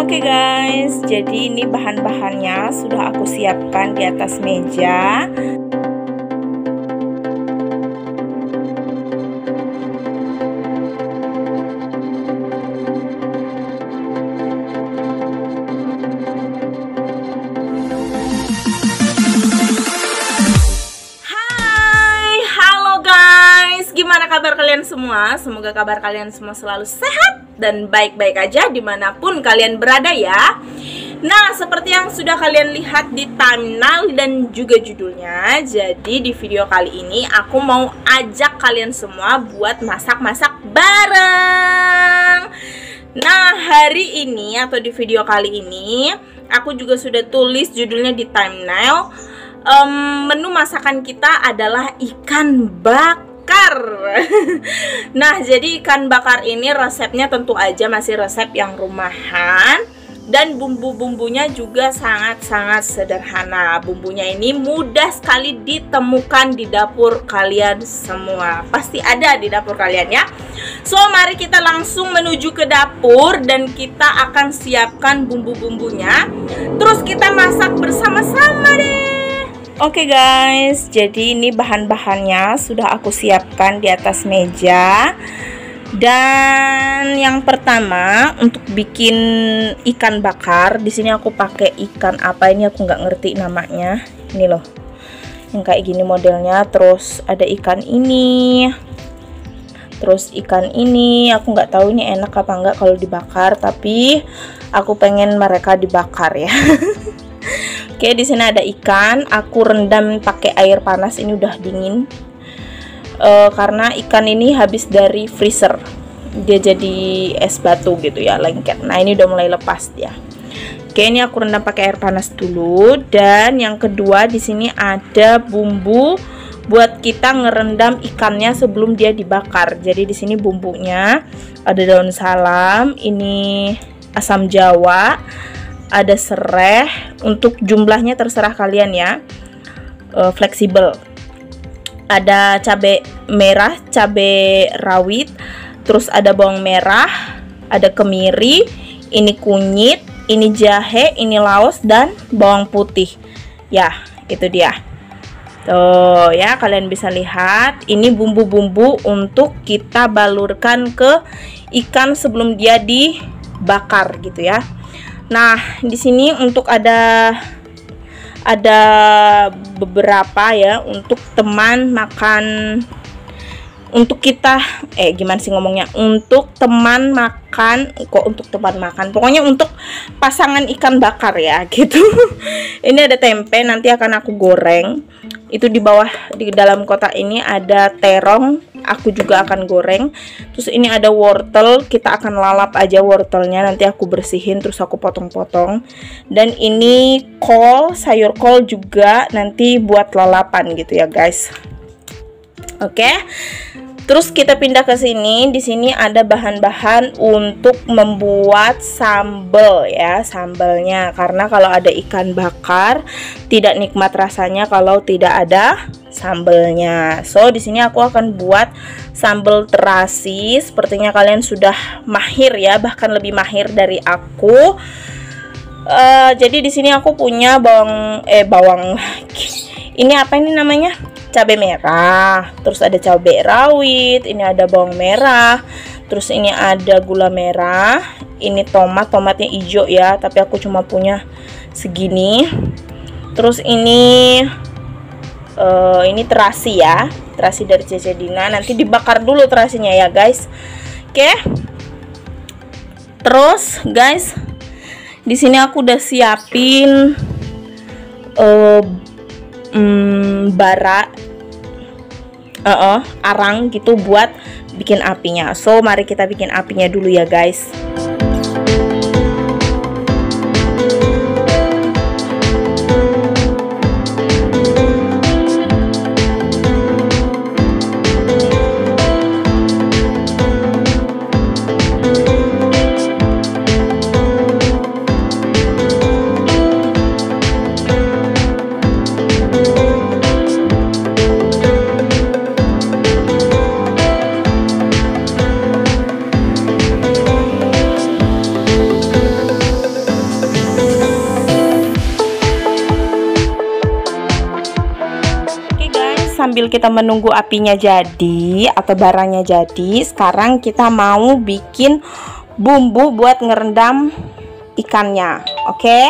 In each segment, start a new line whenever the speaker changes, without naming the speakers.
Oke guys, jadi ini bahan-bahannya sudah aku siapkan di atas meja. Gimana kabar kalian semua? Semoga kabar kalian semua selalu sehat dan baik-baik aja dimanapun kalian berada ya. Nah, seperti yang sudah kalian lihat di thumbnail dan juga judulnya, jadi di video kali ini aku mau ajak kalian semua buat masak-masak bareng. Nah, hari ini atau di video kali ini aku juga sudah tulis judulnya di thumbnail. Menu masakan kita adalah ikan bakar. Nah, jadi ikan bakar ini resepnya tentu aja masih resep yang rumahan, dan bumbu-bumbunya juga sangat-sangat sederhana. Bumbunya ini mudah sekali ditemukan di dapur kalian semua. Pasti ada di dapur kalian ya. So, mari kita langsung menuju ke dapur dan kita akan siapkan bumbu-bumbunya. Terus kita masak bersama-sama deh. Oke guys, jadi ini bahan-bahannya sudah aku siapkan di atas meja. Dan yang pertama untuk bikin ikan bakar, di sini aku pakai ikan apa ini aku nggak ngerti namanya. Ini loh, yang kayak gini modelnya. Terus ada ikan ini. Terus ikan ini aku nggak tahu ini enak apa enggak kalau dibakar, tapi aku pengen mereka dibakar ya. Oke, di sini ada ikan, aku rendam pakai air panas, ini udah dingin. Karena ikan ini habis dari freezer, dia jadi es batu gitu ya, lengket. Nah, ini udah mulai lepas dia. Oke, ini aku rendam pakai air panas dulu. Dan yang kedua di sini ada bumbu buat kita ngerendam ikannya sebelum dia dibakar. Jadi di sini bumbunya ada daun salam, ini asam jawa, ada sereh, untuk jumlahnya terserah kalian ya, fleksibel. Ada cabai merah, cabai rawit, terus ada bawang merah, ada kemiri, ini kunyit, ini jahe, ini laos, dan bawang putih. Ya, itu dia. Tuh ya, kalian bisa lihat, ini bumbu-bumbu untuk kita balurkan ke ikan sebelum dia dibakar gitu ya. Nah, di sini untuk ada beberapa ya untuk teman makan, untuk kita gimana sih ngomongnya, untuk teman makan, kok untuk teman makan, pokoknya untuk pasangan ikan bakar ya gitu. Ini ada tempe, nanti akan aku goreng. Itu di bawah, di dalam kotak ini ada terong, aku juga akan goreng. Terus ini ada wortel, kita akan lalap aja wortelnya, nanti aku bersihin terus aku potong-potong. Dan ini kol, sayur kol juga nanti buat lalapan gitu ya guys. Oke. Terus kita pindah ke sini. Di sini ada bahan-bahan untuk membuat sambal ya, sambalnya. Karena kalau ada ikan bakar tidak nikmat rasanya kalau tidak ada sambalnya. So, di sini aku akan buat sambal terasi. Sepertinya kalian sudah mahir ya, bahkan lebih mahir dari aku. Jadi di sini aku punya bawang ini apa ini namanya? Cabai merah, terus ada cabai rawit, ini ada bawang merah, terus ini ada gula merah, ini tomatnya hijau ya, tapi aku cuma punya segini. Terus ini terasi ya, terasi dari Cece Dina, nanti dibakar dulu terasinya ya guys. Oke. Terus guys, di sini aku udah siapin bara arang gitu buat bikin apinya. So, mari kita bikin apinya dulu ya guys. sambil kita menunggu apinya jadi atau baranya jadi, sekarang kita mau bikin bumbu buat ngerendam ikannya. Oke.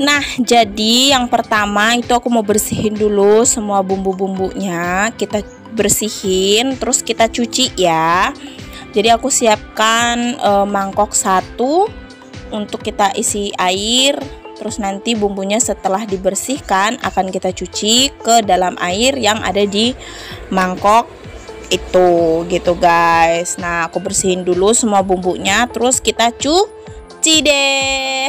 Nah, jadi yang pertama itu aku mau bersihin dulu semua bumbu-bumbunya. Kita bersihin, terus kita cuci ya. Jadi aku siapkan mangkok satu untuk kita isi air. Terus nanti bumbunya setelah dibersihkan akan kita cuci ke dalam air yang ada di mangkok itu gitu guys. Nah, aku bersihin dulu semua bumbunya, terus kita cuci deh.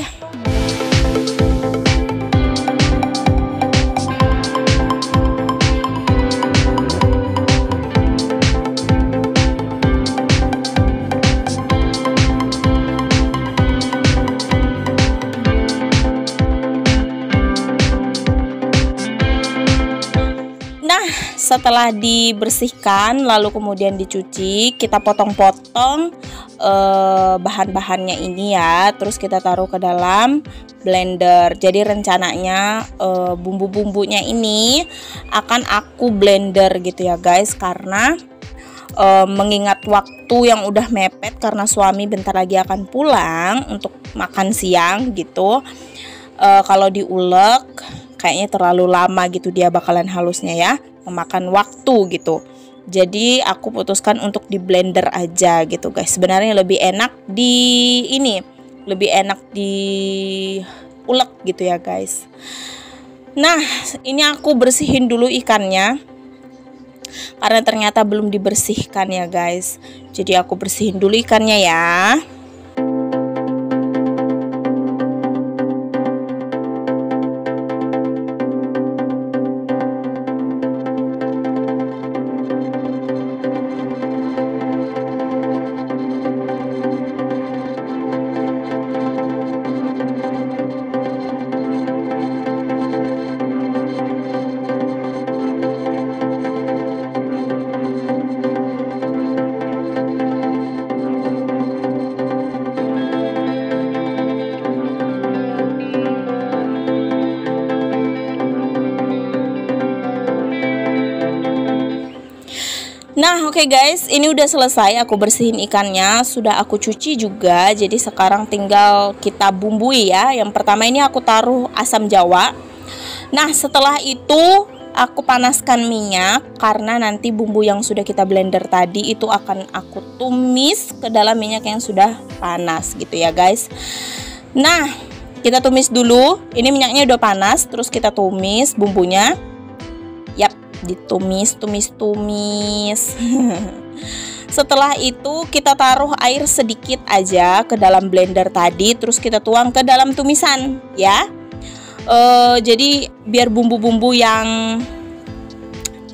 Setelah dibersihkan lalu kemudian dicuci, kita potong-potong bahan-bahannya ini ya, terus kita taruh ke dalam blender. Jadi rencananya bumbu-bumbunya ini akan aku blender gitu ya guys, karena mengingat waktu yang udah mepet karena suami bentar lagi akan pulang untuk makan siang gitu. Kalau diulek kayaknya terlalu lama gitu, dia bakalan halusnya ya, memakan waktu gitu. Jadi aku putuskan untuk di blender aja gitu guys. Sebenarnya lebih enak di ulek gitu ya guys. Nah, ini aku bersihin dulu ikannya karena ternyata belum dibersihkan ya guys. Jadi aku bersihin dulu ikannya ya. Nah, oke guys, ini udah selesai aku bersihin ikannya, sudah aku cuci juga. Jadi sekarang tinggal kita bumbui ya. Yang pertama ini aku taruh asam jawa. Nah, setelah itu aku panaskan minyak karena nanti bumbu yang sudah kita blender tadi itu akan aku tumis ke dalam minyak yang sudah panas gitu ya guys. Nah, kita tumis dulu. Ini minyaknya udah panas, terus kita tumis bumbunya. Yap, ditumis. Setelah itu kita taruh air sedikit aja ke dalam blender tadi, terus kita tuang ke dalam tumisan ya. Jadi biar bumbu-bumbu yang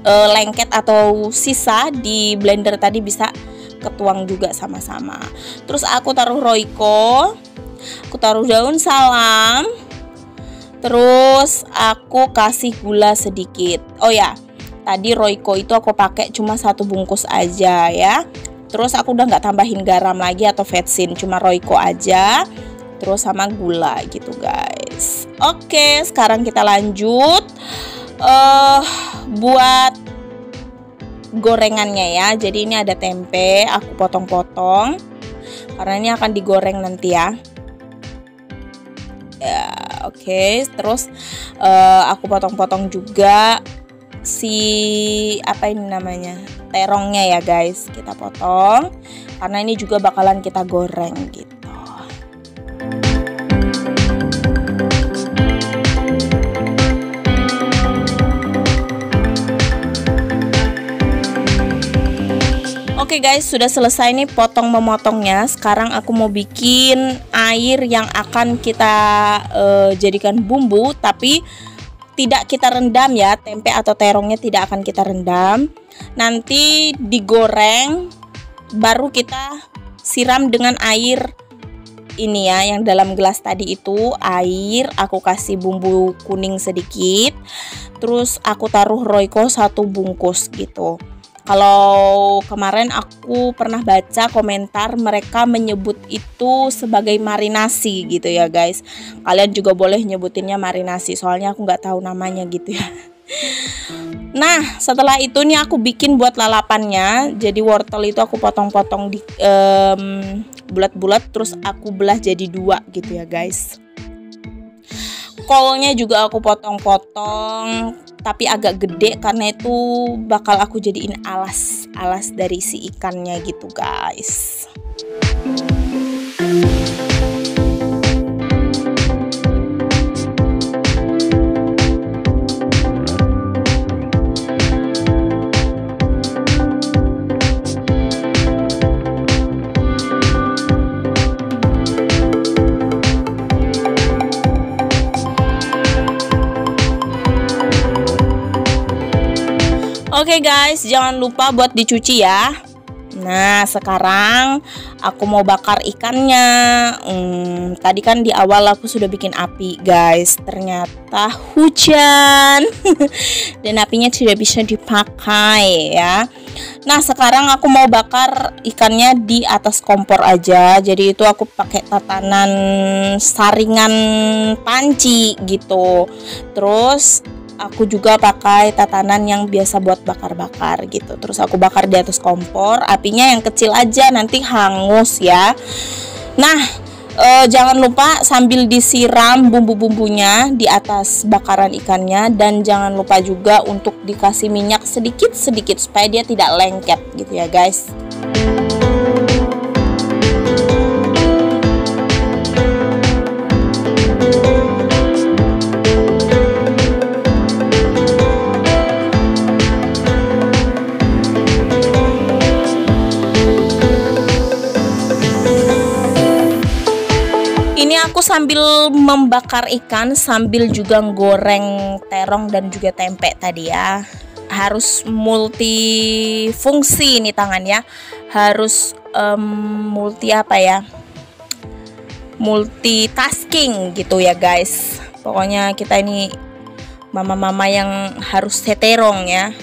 lengket atau sisa di blender tadi bisa ketuang juga sama-sama. Terus aku taruh roiko, aku taruh daun salam, terus aku kasih gula sedikit. Oh ya, tadi roiko itu aku pakai cuma 1 bungkus aja ya. Terus aku udah nggak tambahin garam lagi atau vetsin, cuma roiko aja. Terus sama gula gitu guys. Oke, sekarang kita lanjut buat gorengannya ya. Jadi ini ada tempe, aku potong-potong karena ini akan digoreng nanti ya. Ya, oke. Terus aku potong-potong juga apa ini namanya, terongnya ya guys, kita potong karena ini juga bakalan kita goreng gitu. Oke guys, sudah selesai nih memotongnya. Sekarang aku mau bikin air yang akan kita jadikan bumbu, tapi tidak kita rendam ya. Tempe atau terongnya tidak akan kita rendam. Nanti digoreng, baru kita siram dengan air ini ya, yang dalam gelas tadi itu air. Aku kasih bumbu kuning sedikit, terus aku taruh roiko 1 bungkus gitu. Kalau kemarin aku pernah baca komentar, mereka menyebut itu sebagai marinasi gitu ya guys. Kalian juga boleh nyebutinnya marinasi, soalnya aku nggak tahu namanya gitu ya. Nah, setelah itu nih aku bikin buat lalapannya. Jadi wortel itu aku potong-potong di bulat-bulat, terus aku belah jadi 2 gitu ya guys. Kolnya juga aku potong-potong, tapi agak gede karena itu bakal aku jadiin alas dari si ikannya gitu guys. Oke guys, jangan lupa buat dicuci ya. Nah, sekarang aku mau bakar ikannya. Tadi kan di awal aku sudah bikin api guys. Ternyata hujan dan apinya tidak bisa dipakai ya. Nah, sekarang aku mau bakar ikannya di atas kompor aja. Jadi itu aku pakai tatanan saringan panci gitu. Terus aku juga pakai tatanan yang biasa buat bakar-bakar gitu. Terus aku bakar di atas kompor, apinya yang kecil aja, nanti hangus ya. Nah, jangan lupa sambil disiram bumbu-bumbunya di atas bakaran ikannya. Dan jangan lupa juga untuk dikasih minyak sedikit-sedikit supaya dia tidak lengket gitu ya guys. Aku sambil membakar ikan sambil juga goreng terong dan juga tempe tadi ya. Harus multifungsi nih tangan ya. Harus multitasking gitu ya guys. Pokoknya kita ini mama-mama yang harus seterong ya.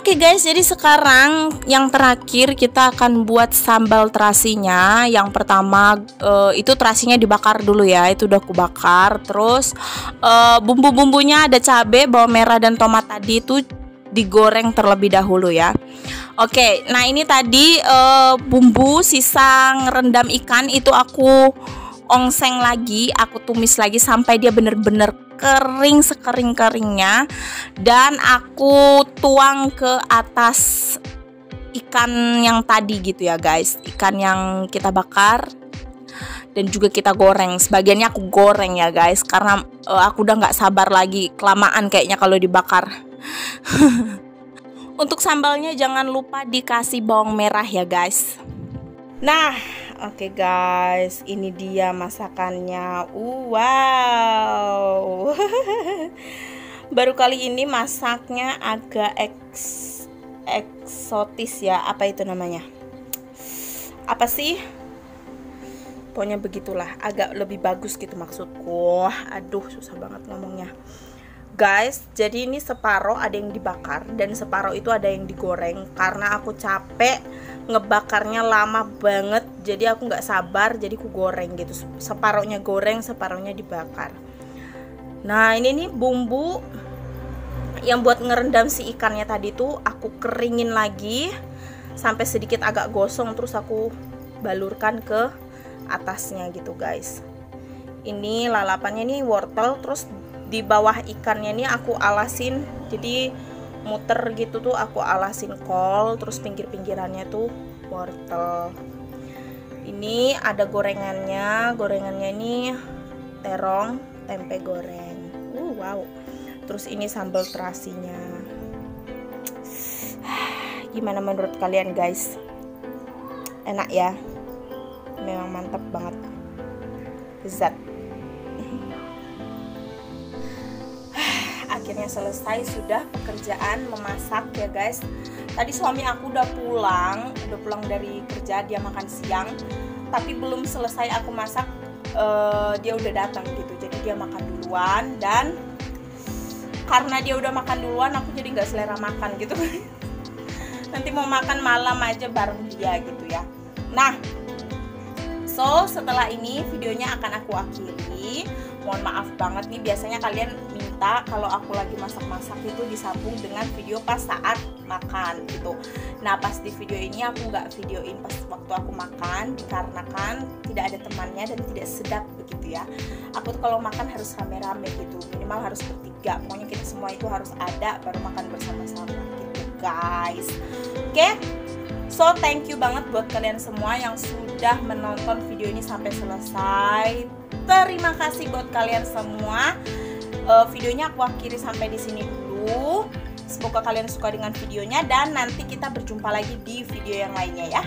Oke guys, jadi sekarang yang terakhir kita akan buat sambal terasinya. Yang pertama itu terasinya dibakar dulu ya, itu udah aku bakar. Terus bumbu-bumbunya ada cabai, bawang merah dan tomat tadi itu digoreng terlebih dahulu ya. Oke, nah ini tadi bumbu sisa ngerendam ikan itu aku ongseng lagi, aku tumis lagi sampai dia bener-bener kering sekering-keringnya, dan aku tuang ke atas ikan yang tadi gitu ya guys, ikan yang kita bakar dan juga kita goreng. Sebagiannya aku goreng ya guys, karena aku udah nggak sabar lagi, kelamaan kayaknya kalau dibakar. Untuk sambalnya jangan lupa dikasih bawang merah ya guys. Nah, oke guys, ini dia masakannya. Wow. Baru kali ini masaknya agak eksotis ya. Apa itu namanya? Apa sih? Pokoknya begitulah, agak lebih bagus gitu maksudku. Aduh, susah banget ngomongnya. Guys, jadi ini separoh ada yang dibakar dan separoh itu ada yang digoreng. Karena aku capek ngebakarnya lama banget, jadi aku nggak sabar, jadi aku goreng gitu. Separohnya goreng, separohnya dibakar. Nah ini nih bumbu yang buat ngerendam si ikannya tadi tuh aku keringin lagi sampai sedikit agak gosong, terus aku balurkan ke atasnya gitu guys. Ini lalapannya nih wortel, terus di bawah ikannya nih aku alasin, jadi muter gitu tuh aku alasin kol, terus pinggir-pinggirannya tuh wortel. Ini ada gorengannya ini terong tempe goreng. Wow. Terus ini sambal terasinya. Gimana menurut kalian guys? Enak ya? Memang mantap banget. akhirnya selesai sudah pekerjaan memasak ya guys. Tadi suami aku udah pulang dari kerja, dia makan siang, tapi belum selesai aku masak, dia udah datang gitu. Jadi dia makan duluan, dan karena dia udah makan duluan aku jadi nggak selera makan gitu. Nanti mau makan malam aja bareng dia gitu ya. Nah, so setelah ini videonya akan aku akhiri. Mohon maaf banget nih, biasanya kalian minta kalau aku lagi masak-masak itu disambung dengan video pas saat makan gitu. Nah, pas di video ini aku nggak videoin pas waktu aku makan dikarenakan tidak ada temannya dan tidak sedap begitu ya. Aku tuh kalau makan harus rame-rame gitu, minimal harus bertiga. Pokoknya kita semua itu harus ada baru makan bersama-sama gitu guys. Oke? So thank you banget buat kalian semua yang sudah menonton video ini sampai selesai. Terima kasih buat kalian semua. Videonya aku akhiri sampai di sini dulu. Semoga kalian suka dengan videonya dan nanti kita berjumpa lagi di video yang lainnya ya.